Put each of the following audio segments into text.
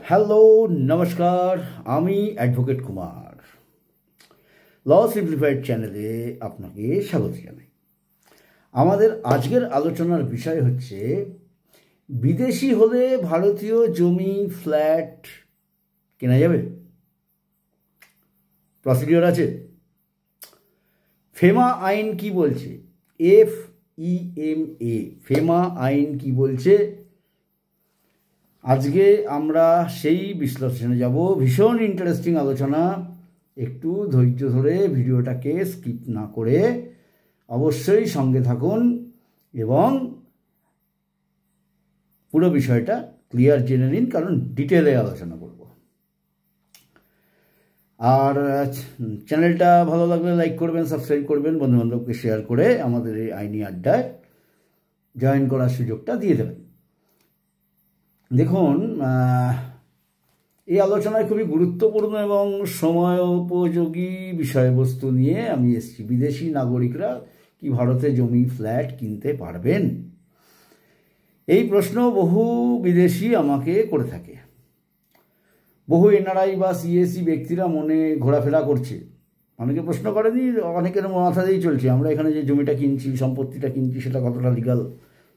Hello, নমস্কার। আমি advocate Kumar. ল simplified চ্যানেলে আপনাকে স্বাগত জানাই। আমাদের আজকের আলোচনার বিষয় হচ্ছে বিদেশি হলে ভারতীয় জমি ফ্ল্যাট কেনা যাবে, প্রসিডিওর আছে। ফেমা আইন কি বলছে? FEMA ফেমা আইন কি বলছে? আজকে আমরা সেই বিশ্লেষণে যাব। ভীষণ ইন্টারেস্টিং আলোচনা। একটু ধৈর্য ধরে ভিডিওটাকে স্কিপ না করে অবশ্যই সঙ্গে থাকুন এবং পুরো বিষয়টা ক্লিয়ার জেনে নিন, কারণ ডিটেলে আলোচনা করব। আর চ্যানেলটা ভালো লাগলে লাইক করবেন, সাবস্ক্রাইব করবেন, বন্ধুবান্ধবকে শেয়ার করে আমাদের এই আইনি আড্ডায় জয়েন করার সুযোগটা দিয়ে দেবেন। দেখুন, এই আলোচনায় খুবই গুরুত্বপূর্ণ এবং সময়োপযোগী বিষয়বস্তু নিয়ে আমি এসেছি। বিদেশি নাগরিকরা কি ভারতে জমি ফ্ল্যাট কিনতে পারবেন? এই প্রশ্ন বহু বিদেশি আমাকে করে থাকে। বহু NRI বা CSE ব্যক্তিরা মনে ঘোরাফেরা করছে। অনেকে প্রশ্ন করেনি, অনেকের মাথা দিয়েই চলছে আমরা এখানে যে জমিটা কিনছি, সম্পত্তিটা কিনছি, সেটা কতটা লিগাল,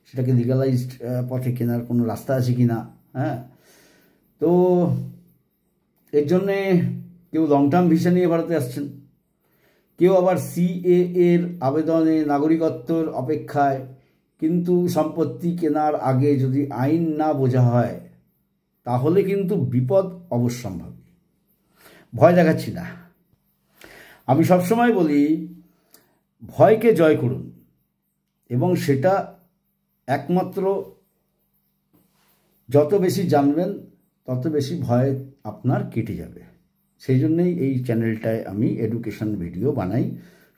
সেটাকে লিগালাইজড পথে কেনার কোনো রাস্তা আছে কি না। হ্যাঁ, তো এর জন্যে কেউ লং টার্ম ভিসা নিয়ে ভারতে আসছেন, কেউ আবার CAA আবেদনে নাগরিকত্বর অপেক্ষায়। কিন্তু সম্পত্তি কেনার আগে যদি আইন না বোঝা হয় তাহলে কিন্তু বিপদ অবশ্যম্ভাবী। ভয় দেখাচ্ছি না, আমি সবসময় বলি ভয়কে জয় করুন, এবং সেটা একমাত্র যত বেশি জানবেন তত বেশি ভয় আপনার কেটে যাবে। সেই জন্যই এই চ্যানেলটায় আমি এডুকেশন ভিডিও বানাই,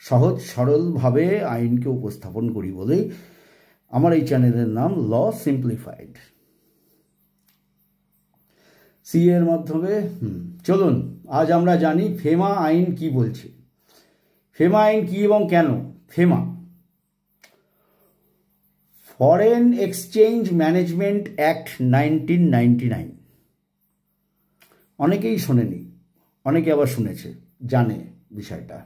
সহজ সরলভাবে আইনকে উপস্থাপন করি বলেই আমার এই চ্যানেলের নাম ল সিম্পলিফাইড। এর মাধ্যমে চলুন আজ আমরা জানি ফেমা আইন কি বলছে। ফেমা আইন কি এবং কেন? FEMA foreign exchange management act 1999। অনেকেই শোনেনি, অনেকে আবার শুনেছে, জানে বিষয়টা।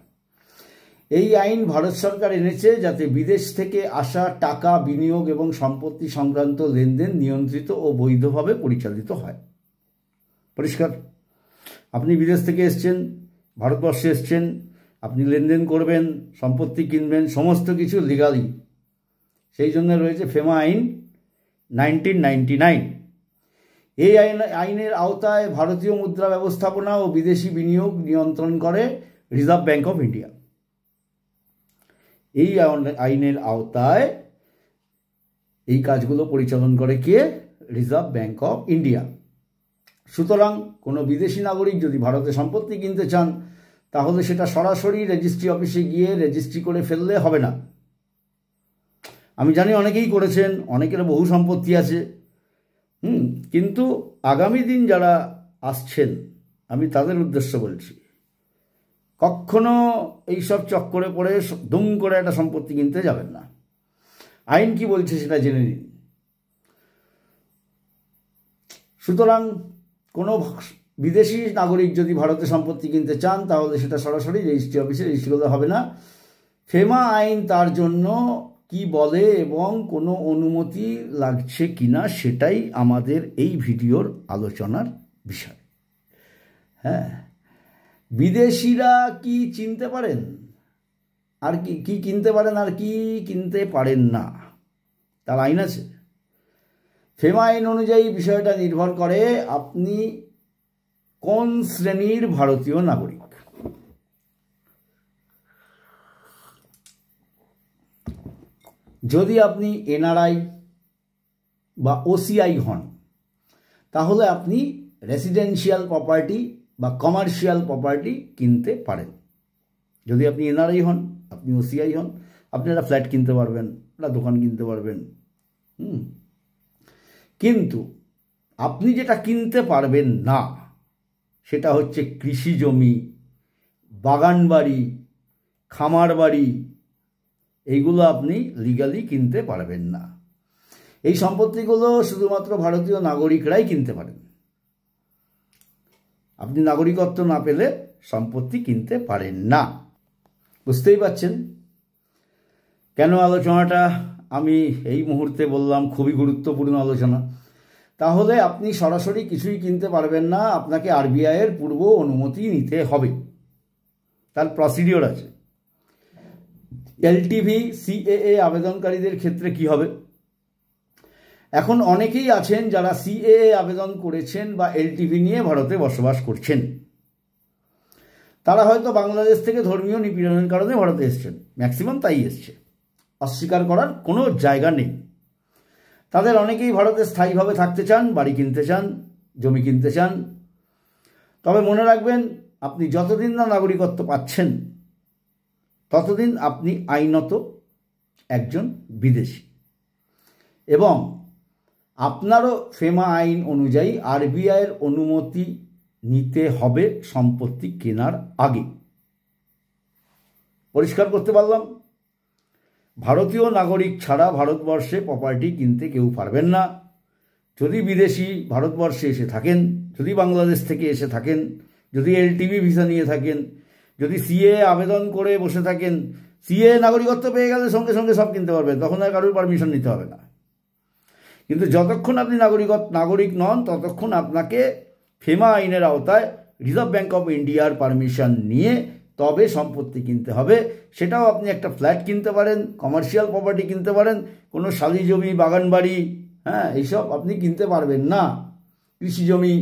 এই আইন ভারত সরকার এনেছে যাতে বিদেশ থেকে আসা টাকা, বিনিয়োগ এবং সম্পত্তি সংক্রান্ত লেনদেন নিয়ন্ত্রিত ও বৈধভাবে পরিচালিত হয়। পরিষ্কার। আপনি বিদেশ থেকে এসছেন, ভারতবর্ষে এসছেন, আপনি লেনদেন করবেন, সম্পত্তি কিনবেন, সমস্ত কিছু লিগালি। সেই জন্য রয়েছে ফেমা আইন 1999। এই আইনের আওতায় ভারতীয় মুদ্রা ব্যবস্থাপনা ও বিদেশি বিনিয়োগ নিয়ন্ত্রণ করে রিজার্ভ ব্যাঙ্ক অফ ইন্ডিয়া। এই আইনের আওতায় এই কাজগুলো পরিচালন করে কে? Reserve Bank of India. সুতরাং কোনো বিদেশি নাগরিক যদি ভারতে সম্পত্তি কিনতে চান তাহলে সেটা সরাসরি রেজিস্ট্রি অফিসে গিয়ে রেজিস্ট্রি করে ফেললে হবে না। আমি জানি অনেকেই করেছেন, অনেকের বহু সম্পত্তি আছে। কিন্তু আগামী দিন যারা আসছেন আমি তাদের উদ্দেশ্য বলছি, কখনো এইসব চক্করে পড়ে দুম করে একটা সম্পত্তি কিনতে যাবেন না। আইন কি বলছে সেটা জেনে নিন। সুতরাং কোনো বিদেশি নাগরিক যদি ভারতে সম্পত্তি কিনতে চান তাহলে সেটা সরাসরি রেজিস্ট্রি অফিসে রেজিস্ট্রি করতে হবে না। ফেমা আইন তার জন্য কি বলে এবং কোনো অনুমতি লাগছে কিনা সেটাই আমাদের এই ভিডিওর আলোচনার বিষয়। হ্যাঁ, বিদেশিরা কি চিনতে পারেন আর কি কিনতে পারেন আর কি কিনতে পারেন না, তার আইন আছে। ফেমা আইন অনুযায়ী বিষয়টা নির্ভর করে আপনি কোন শ্রেণীর ভারতীয় নাগরিক। যদি আপনি NRI বা OCI হন তাহলে আপনি রেসিডেন্সিয়াল প্রপার্টি বা কমার্শিয়াল প্রপার্টি কিনতে পারেন। যদি আপনি NRI হন, আপনি OCI হন, আপনি একটা ফ্ল্যাট কিনতে পারবেন, একটা দোকান কিনতে পারবেন। কিন্তু আপনি যেটা কিনতে পারবেন না সেটা হচ্ছে কৃষি জমি, বাগান বাড়ি, খামার বাড়ি। এইগুলো আপনি লিগালি কিনতে পারবেন না। এই সম্পত্তিগুলো শুধুমাত্র ভারতীয় নাগরিকরাই কিনতে পারেন। আপনি নাগরিকত্ব না পেলে সম্পত্তি কিনতে পারেন না। বুঝতেই পারছেন কেন আলোচনাটা আমি এই মুহূর্তে বললাম খুবই গুরুত্বপূর্ণ আলোচনা। তাহলে আপনি সরাসরি কিছুই কিনতে পারবেন না, আপনাকে আরবিআইয়ের পূর্ব অনুমতি নিতে হবে, তার প্রসিডিওর আছে। এলটিভি সিএএ আবেদনকারীদের ক্ষেত্রে কি হবে? এখন অনেকেই আছেন যারা সিএএ আবেদন করেছেন বা এলটিভি নিয়ে ভারতে বসবাস করছেন। তারা হয়তো বাংলাদেশ থেকে ধর্মীয় নিপীড়নের কারণে ভারতে এসছেন, ম্যাক্সিমাম তাই এসছে, অস্বীকার করার কোনো জায়গা নেই। তাদের অনেকেই ভারতে স্থায়ীভাবে থাকতে চান, বাড়ি কিনতে চান, জমি কিনতে চান। তবে মনে রাখবেন, আপনি যতদিন না নাগরিকত্ব পাচ্ছেন ততদিন আপনি আইনত একজন বিদেশি, এবং আপনারও ফেমা আইন অনুযায়ী আরবিআইয়ের অনুমতি নিতে হবে সম্পত্তি কেনার আগে। পরিষ্কার করতে পারলাম? ভারতীয় নাগরিক ছাড়া ভারতবর্ষে প্রপার্টি কিনতে কেউ পারবেন না। যদি বিদেশি ভারতবর্ষে এসে থাকেন, যদি বাংলাদেশ থেকে এসে থাকেন, যদি এলটিভি ভিসা নিয়ে থাকেন, যদি সিএ আবেদন করে বসে থাকেন, সিএ নাগরিকত্ব পেয়ে গেলে সঙ্গে সঙ্গে সব কিনতে পারবেন, তখন আর কারোর পারমিশন নিতে হবে না। কিন্তু যতক্ষণ আপনি নাগরিক নন ততক্ষণ আপনাকে ফেমা আইনের আওতায় রিজার্ভ ব্যাঙ্ক অফ ইন্ডিয়ার পারমিশন নিয়ে তবে সম্পত্তি কিনতে হবে। সেটাও আপনি একটা ফ্ল্যাট কিনতে পারেন, কমার্শিয়াল প্রপার্টি কিনতে পারেন, কোনো শালি জমি, বাগান বাড়ি, এইসব আপনি কিনতে পারবেন না। কৃষি জমি।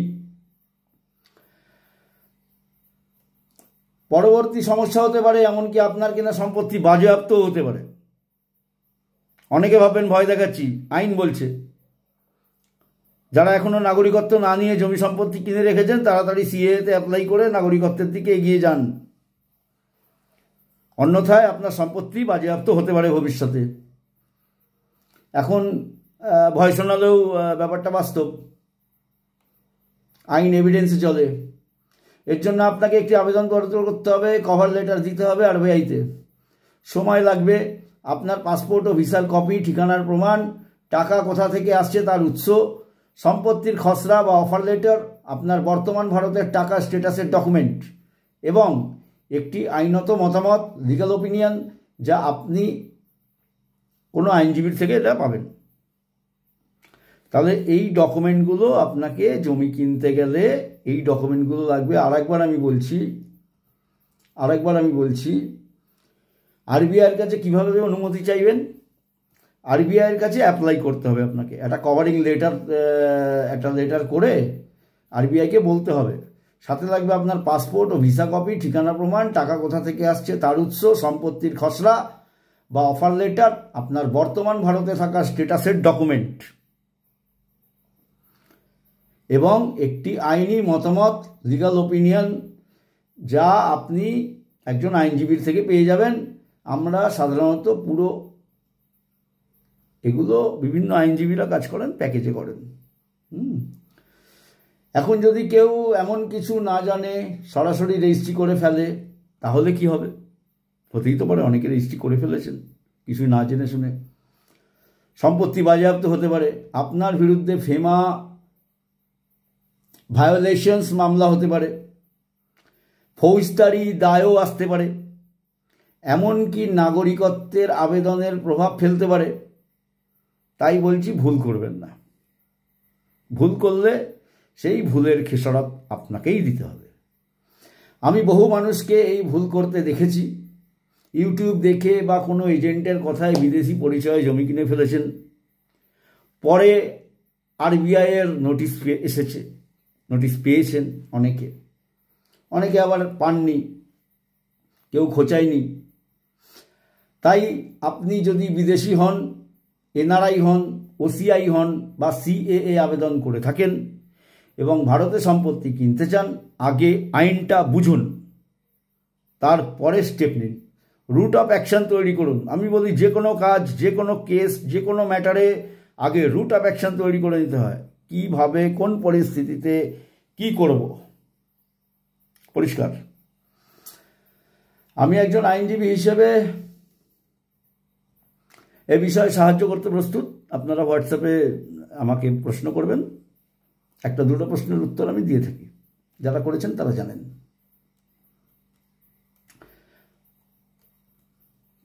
পরবর্তী সমস্যা হতে পারে এমনকি আপনার কেনা সম্পত্তি বাজেয়াপ্ত হতে পারে। অনেকে ভাববেন ভয় দেখাচ্ছি, আইন বলছে। যারা এখনো নাগরিকত্ব না নিয়ে জমি সম্পত্তি কিনে রেখেছেন তাড়াতাড়ি সিএতে অ্যাপ্লাই করে নাগরিকত্বের দিকে এগিয়ে যান, অন্যথায় আপনার সম্পত্তি বাজেয়াপ্ত হতে পারে ভবিষ্যতে। এখন ভয় শোনালেও ব্যাপারটা বাস্তব, আইন এভিডেন্সে চলে। এর জন্য আপনাকে একটি আবেদনপত্র করতে হবে, কভার লেটার দিতে হবে আরবিআইতে। সময় লাগবে। আপনার পাসপোর্ট ও ভিসার কপি, ঠিকানার প্রমাণ, টাকা কোথা থেকে আসছে তার উৎস, সম্পত্তির খসড়া বা অফার লেটার, আপনার বর্তমান ভারতের টাকা স্ট্যাটাসের ডকুমেন্ট এবং একটি আইনত মতামত, লিগ্যাল ওপিনিয়ন, যা আপনি কোনো আইনজীবীর থেকে এটা পাবেন। তাহলে এই ডকুমেন্টগুলো আপনাকে জমি কিনতে গেলে এই ডকুমেন্টগুলো লাগবে। আরেকবার আমি বলছি আরবিআইয়ের কাছে কীভাবে অনুমতি চাইবেন? আরবিআইয়ের কাছে অ্যাপ্লাই করতে হবে আপনাকে, একটা কভারিং লেটার, একটা লেটার করে আরবিআইকে বলতে হবে। সাথে লাগবে আপনার পাসপোর্ট ও ভিসা কপি, ঠিকানা প্রমাণ, টাকা কোথা থেকে আসছে তার উৎস, সম্পত্তির খসড়া বা অফার লেটার, আপনার বর্তমান ভারতে থাকা স্ট্যাটাসের ডকুমেন্ট এবং একটি আইনি মতামত, লিগ্যাল ওপিনিয়ন, যা আপনি একজন আইনজীবীর থেকে পেয়ে যাবেন। আমরা সাধারণত পুরো এগুলো বিভিন্ন আইনজীবীরা কাজ করেন, প্যাকেজে করেন। এখন যদি কেউ এমন কিছু না জানে, সরাসরি রেজিস্ট্রি করে ফেলে, তাহলে কি হবে? হতেই তো পারে অনেকে রেজিস্ট্রি করে ফেলেছেন কিছু না জেনে শুনে। সম্পত্তি বাজেয়াপ্ত হতে পারে, আপনার বিরুদ্ধে ফেমা ভায়োলেশনস মামলা হতে পারে, ফৌজদারি দায়ও আসতে পারে, এমনকি নাগরিকত্বের আবেদনের প্রভাব ফেলতে পারে। তাই বলছি, ভুল করবেন না। ভুল করলে সেই ভুলের খেসারত আপনাকেই দিতে হবে। আমি বহু মানুষকে এই ভুল করতে দেখেছি। ইউটিউব দেখে বা কোনো এজেন্টের কথায় বিদেশি পরিচয়ে জমি কিনে ফেলেছেন, পরে আরবিআইয়ের নোটিশ এসেছে, নোটিশ পেয়েছেন অনেকে আবার পাননি, কেউ খোঁচায়নি। তাই আপনি যদি বিদেশি হন, এনআরআই হন, ওসিআই হন বা সিএএ আবেদন করে থাকেন এবং ভারতে সম্পত্তি কিনতে চান, আগে আইনটা বুঝুন, তারপরে স্টেপ নিন, রুট অফ অ্যাকশন তৈরি করুন। আমি বলি যে কোনো কাজ, যে কোনো কেস, যে কোনো ম্যাটারে আগে রুট অফ অ্যাকশন তৈরি করে নিতে হয়। কিভাবে, কোন পরিস্থিতিতে কি করব, পরিষ্কার। আমি একজন আইনজীবী হিসেবে এ বিষয়ে সাহায্য করতে প্রস্তুত। আপনারা হোয়াটসঅ্যাপে আমাকে প্রশ্ন করবেন, একটা দুটো প্রশ্নের উত্তর আমি দিয়ে থাকি। যারা করেছেন তারা জানেন।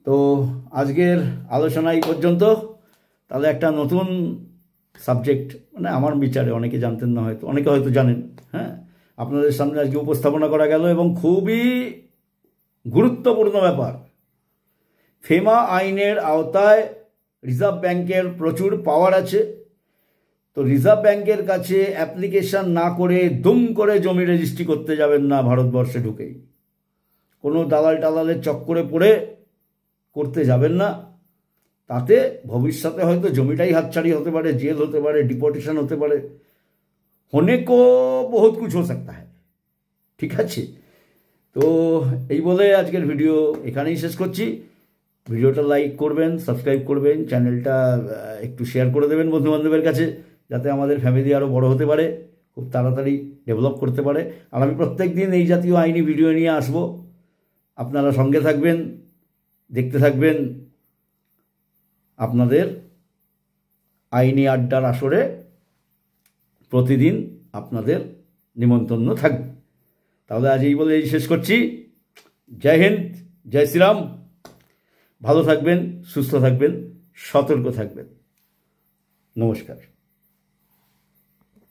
তো আজকের আলোচনা এই পর্যন্ত। তাহলে একটা নতুন সাবজেক্ট, মানে আমার বিচারে, অনেকে জানতেন না হয়তো, অনেকে হয়তো জানেন, হ্যাঁ, আপনাদের সামনে আজকে উপস্থাপনা করা গেল। এবং খুবই গুরুত্বপূর্ণ ব্যাপার, ফেমা আইনের আওতায় রিজার্ভ ব্যাংকের প্রচুর পাওয়ার আছে। তো রিজার্ভ ব্যাংকের কাছে অ্যাপ্লিকেশন না করে দুম করে জমি রেজিস্ট্রি করতে যাবেন না ভারতবর্ষে ঢুকেই। কোনো দালাল টালালের চক্করে পড়ে করতে যাবেন না। তাতে ভবিষ্যতে হয়তো জমিটাই হাতছাড়ি হতে পারে, জেল হতে পারে, ডিপোর্টেশন হতে পারে, হোনে কো বহুত কুছ হো সকতা হ্যায়। ঠিক আছে? তো এই বলে আজকের ভিডিও এখানেই শেষ করছি। ভিডিওটা লাইক করবেন, সাবস্ক্রাইব করবেন, চ্যানেলটা একটু শেয়ার করে দেবেন বন্ধুবান্ধবের কাছে, যাতে আমাদের ফ্যামিলি আরও বড় হতে পারে, খুব তাড়াতাড়ি ডেভেলপ করতে পারে। আর আমি প্রত্যেক দিন এই জাতীয় আইনি ভিডিও নিয়ে আসব। আপনারা সঙ্গে থাকবেন, দেখতে থাকবেন। আপনাদের আইনি আড্ডার আসরে প্রতিদিন আপনাদের নিমন্ত্রণ থাকবে। তাহলে আজ এই বলে এই শেষ করছি। জয় হিন্দ, জয় শ্রীরাম। ভালো থাকবেন, সুস্থ থাকবেন, সতর্ক থাকবেন। নমস্কার।